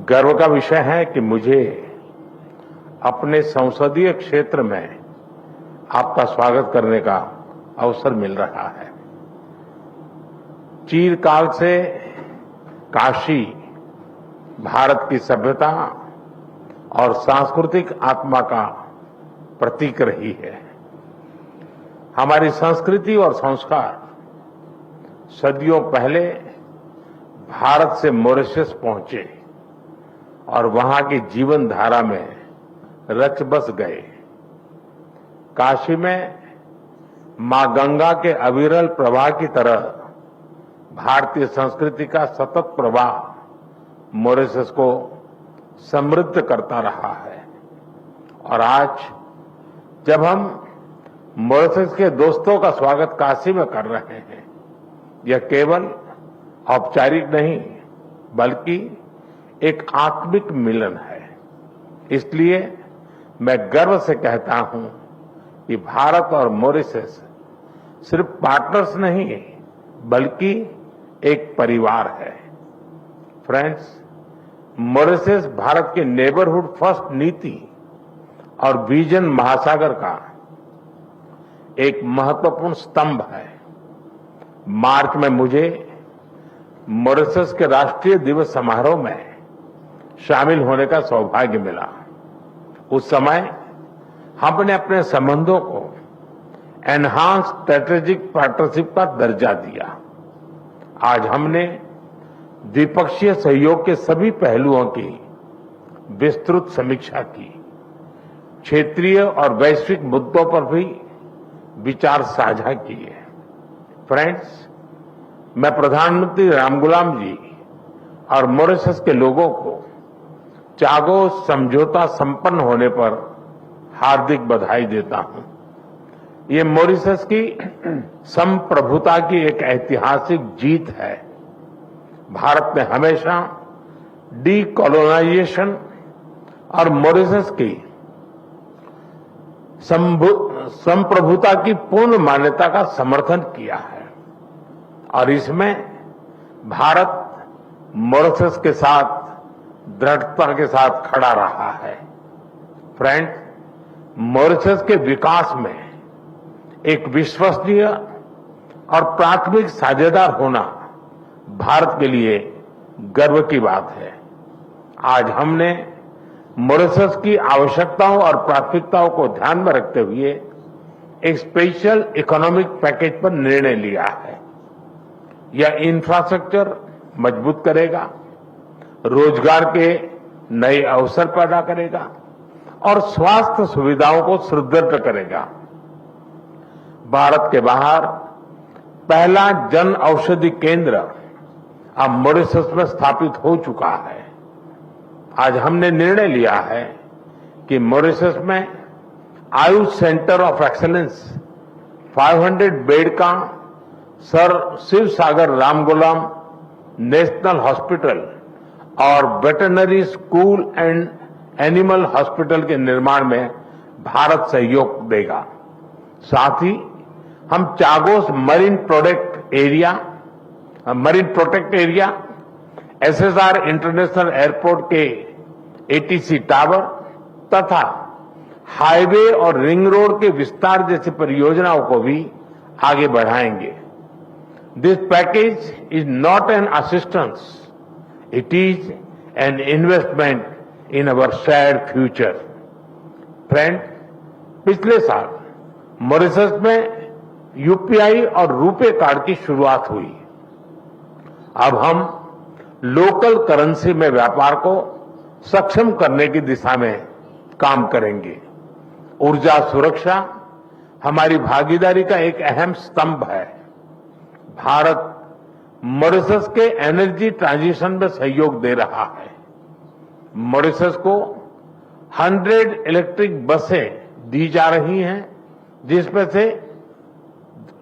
गर्व का विषय है कि मुझे अपने संसदीय क्षेत्र में आपका स्वागत करने का अवसर मिल रहा है। चिरकाल से काशी भारत की सभ्यता और सांस्कृतिक आत्मा का प्रतीक रही है। हमारी संस्कृति और संस्कार सदियों पहले भारत से मॉरिशस पहुंचे और वहां की जीवन धारा में रच बस गए। काशी में मां गंगा के अविरल प्रवाह की तरह भारतीय संस्कृति का सतत प्रवाह मॉरिशस को समृद्ध करता रहा है। और आज जब हम मॉरिशस के दोस्तों का स्वागत काशी में कर रहे हैं, यह केवल औपचारिक नहीं बल्कि एक आत्मिक मिलन है। इसलिए मैं गर्व से कहता हूं कि भारत और मॉरिशस सिर्फ पार्टनर्स नहीं बल्कि एक परिवार है। फ्रेंड्स, मॉरिशस भारत के नेबरहुड फर्स्ट नीति और विजन महासागर का एक महत्वपूर्ण स्तंभ है। मार्च में मुझे मॉरिशस के राष्ट्रीय दिवस समारोह में शामिल होने का सौभाग्य मिला। उस समय हमने अपने संबंधों को एनहांस स्ट्रेटेजिक पार्टनरशिप का दर्जा दिया। आज हमने द्विपक्षीय सहयोग के सभी पहलुओं की विस्तृत समीक्षा की। क्षेत्रीय और वैश्विक मुद्दों पर भी विचार साझा किए। फ्रेंड्स, मैं प्रधानमंत्री रामगुलाम जी और मॉरिशस के लोगों को चागोस समझौता संपन्न होने पर हार्दिक बधाई देता हूं। ये मॉरिशस की संप्रभुता की एक ऐतिहासिक जीत है। भारत ने हमेशा डीकोलोनाइजेशन और मॉरिशस की संप्रभुता की पूर्ण मान्यता का समर्थन किया है और इसमें भारत मॉरिशस के साथ दृढ़ता के साथ खड़ा रहा है। फ्रेंड, मॉरिशस के विकास में एक विश्वसनीय और प्राथमिक साझेदार होना भारत के लिए गर्व की बात है। आज हमने मॉरिशस की आवश्यकताओं और प्राथमिकताओं को ध्यान में रखते हुए एक स्पेशल इकोनॉमिक पैकेज पर निर्णय लिया है। यह इंफ्रास्ट्रक्चर मजबूत करेगा, रोजगार के नए अवसर पैदा करेगा और स्वास्थ्य सुविधाओं को सुदृढ़ करेगा। भारत के बाहर पहला जन औषधि केंद्र अब मॉरिशस में स्थापित हो चुका है। आज हमने निर्णय लिया है कि मॉरिशस में Ayush centre of excellence 500 bed का सर शिव सागर रामगुलाम नेशनल हॉस्पिटल और veterinary school and animal hospital के निर्माण में भारत सहयोग देगा। साथ ही हम Chagos marine protect area, SSR international airport के एटीसी टावर तथा हाईवे और रिंग रोड के विस्तार जैसी परियोजनाओं को भी आगे बढ़ाएंगे। This package is not an assistance, it is an investment in our shared future. Friend, पिछले साल मॉरिशस में यूपीआई और रुपे कार्ड की शुरुआत हुई। अब हम लोकल करेंसी में व्यापार को सक्षम करने की दिशा में काम करेंगे। ऊर्जा सुरक्षा हमारी भागीदारी का एक अहम स्तंभ है। भारत मॉरिशस के एनर्जी ट्रांजिशन में सहयोग दे रहा है। मॉरिशस को 100 इलेक्ट्रिक बसें दी जा रही हैं, जिसमें से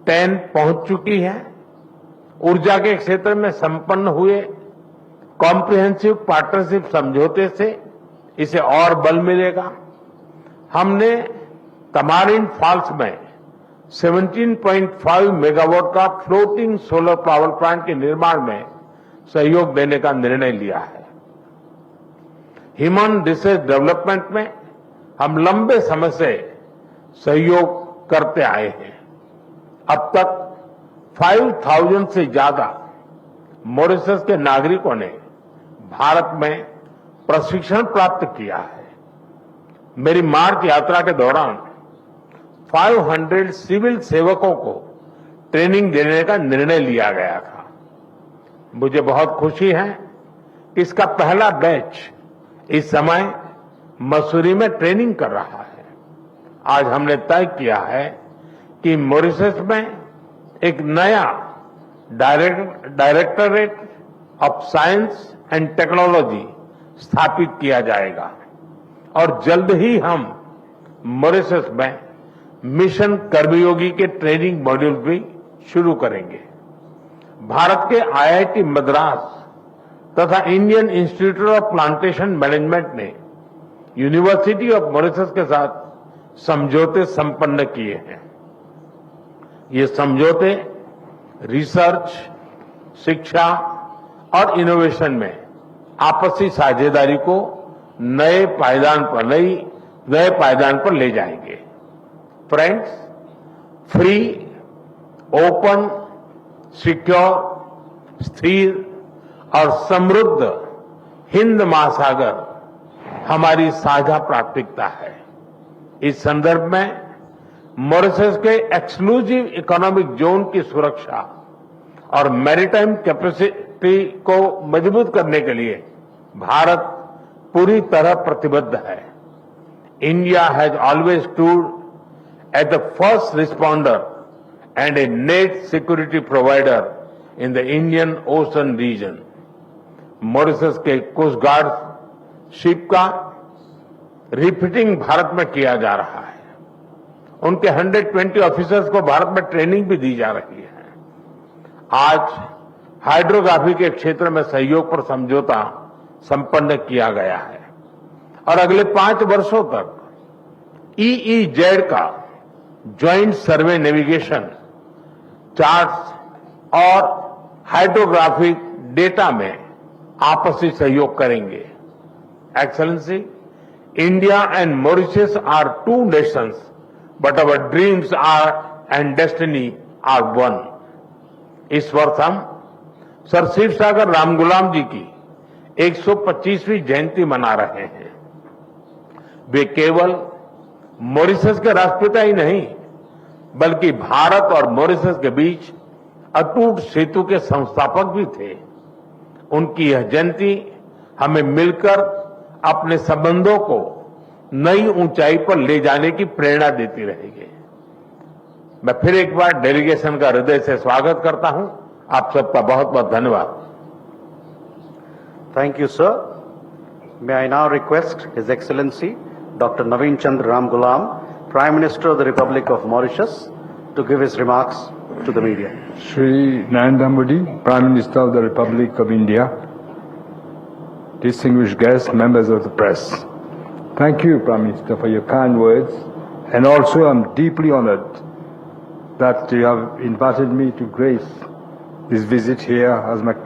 10 पहुंच चुकी हैं। ऊर्जा के क्षेत्र में संपन्न हुए कॉम्प्रिहेंसिव पार्टनरशिप समझौते से इसे और बल मिलेगा। हमने तमारिन फॉल्स में 17.5 मेगावाट का फ्लोटिंग सोलर पावर प्लांट के निर्माण में सहयोग देने का निर्णय लिया है। ह्यूमन रिसोर्स डेवलपमेंट में हम लंबे समय से सहयोग करते आए हैं। अब तक 5,000 से ज्यादा मॉरिशस के नागरिकों ने भारत में प्रशिक्षण प्राप्त किया है। मेरी मार्च यात्रा के दौरान 500 सिविल सेवकों को ट्रेनिंग देने का निर्णय लिया गया था। मुझे बहुत खुशी है कि इसका पहला बैच इस समय मसूरी में ट्रेनिंग कर रहा है। आज हमने तय किया है कि मॉरिशस में एक नया directorate of science and technology स्थापित किया जाएगा और जल्द ही हम मॉरिशस में मिशन कर्मयोगी के ट्रेनिंग मॉड्यूल भी शुरू करेंगे। भारत के आईआईटी मद्रास तथा Indian institute of plantation management ने यूनिवर्सिटी ऑफ मॉरिशस के साथ समझौते संपन्न किए हैं। ये समझौते रिसर्च, शिक्षा और इनोवेशन में आपसी साझेदारी को नए पायदान पर ले जाएंगे। फ्रेंड्स, फ्री, ओपन, सिक्योर, स्थिर और समृद्ध हिंद महासागर हमारी साझा प्राथमिकता है। इस संदर्भ में मॉरिशस के एक्सक्लूसिव इकोनॉमिक जोन की सुरक्षा और मैरीटाइम कैपेसिटी को मजबूत करने के लिए भारत पूरी तरह प्रतिबद्ध है। India has always stood at the first responder and a net security provider in the Indian Ocean region. Mauritius के कोस्ट गार्ड शिप का रिफिटिंग भारत में किया जा रहा है। उनके 120 ऑफिसर्स को भारत में ट्रेनिंग भी दी जा रही है। आज हाइड्रोग्राफी के क्षेत्र में सहयोग पर समझौता संपन्न किया गया है और अगले 5 वर्षों तक EEZ का ज्वाइंट सर्वे नेविगेशन, चार्ट्स और हाइड्रोग्राफिक डेटा में आपसी सहयोग करेंगे। Excellency, India and Mauritius are two nations, but our dreams and destiny are one. इस वर्ष हम सर शिव सागर रामगुलाम जी की 125वीं जयंती मना रहे हैं। वे केवल मॉरिशस के राष्ट्रपिता ही नहीं, बल्कि भारत और मॉरिशस के बीच अटूट सेतु के संस्थापक भी थे। उनकी यह जयंती हमें मिलकर अपने संबंधों को नई ऊंचाई पर ले जाने की प्रेरणा देती रहेगी। मैं फिर एक बार डेलीगेशन का हृदय से स्वागत करता हूं। आप सबका बहुत बहुत धन्यवाद। Thank you, sir. May I now request His Excellency Dr. Naveen Chandra Ramgoolam, Prime Minister of the Republic of Mauritius, to give his remarks to the media. Shri Narendra Modi, Prime Minister of the Republic of India, distinguished guests, members of the press. Thank you, Prime Minister, for your kind words, and also I'm deeply honored that you have invited me to grace this visit here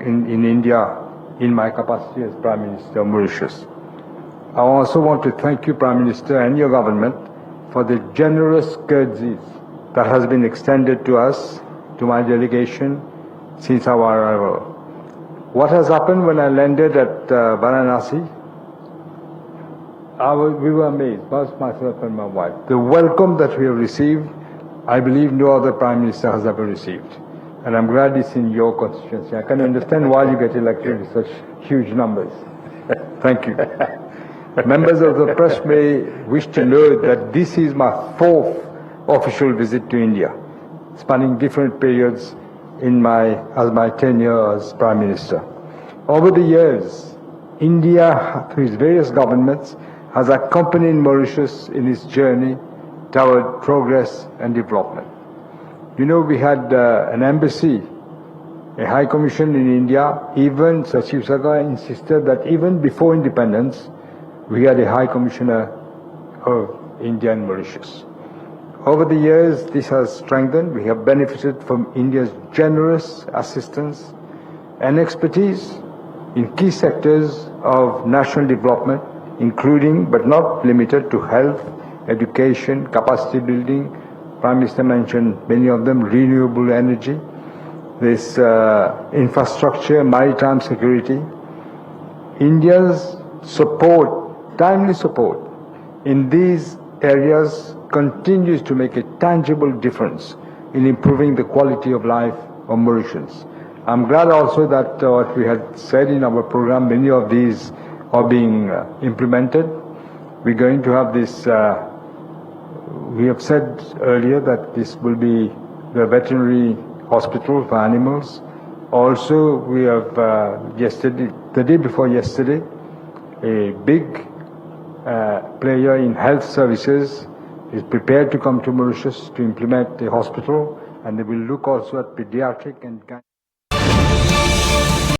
in India in my capacity as Prime Minister of Mauritius. I also want to thank you, Prime Minister, and your government for the generous courtesies that has been extended to us, to my delegation, since our arrival. What has happened when I landed at Varanasi? We were amazed, both myself and my wife. The welcome that we have received, I believe no other Prime Minister has ever received. And I'm glad it's in your constituency. I can understand why you get elected with such huge numbers. Thank you. Members of the press may wish to know that this is my 4th official visit to India, spanning different periods as my tenure as Prime Minister. Over the years, India, through its various governments, has accompanied Mauritius in its journey toward progress and development. You know, we had an embassy, a high commission in India. Even Sachiv Sagar insisted that even before independence, we had a high commissioner of India and Mauritius. Over the years, this has strengthened. We have benefited from India's generous assistance and expertise in key sectors of national development, including but not limited to health, education, capacity building. Prime Minister mentioned many of them, renewable energy, this infrastructure, maritime security. India's support, timely support in these areas continues to make a tangible difference in improving the quality of life of Mauritians. I'm glad also that what we had said in our program, many of these are being implemented. We're going to have this, we have said earlier that this will be the veterinary hospital for animals. Also, we have the day before yesterday, a big player in health services is prepared to come to Mauritius to implement a hospital, and they will look also at pediatric and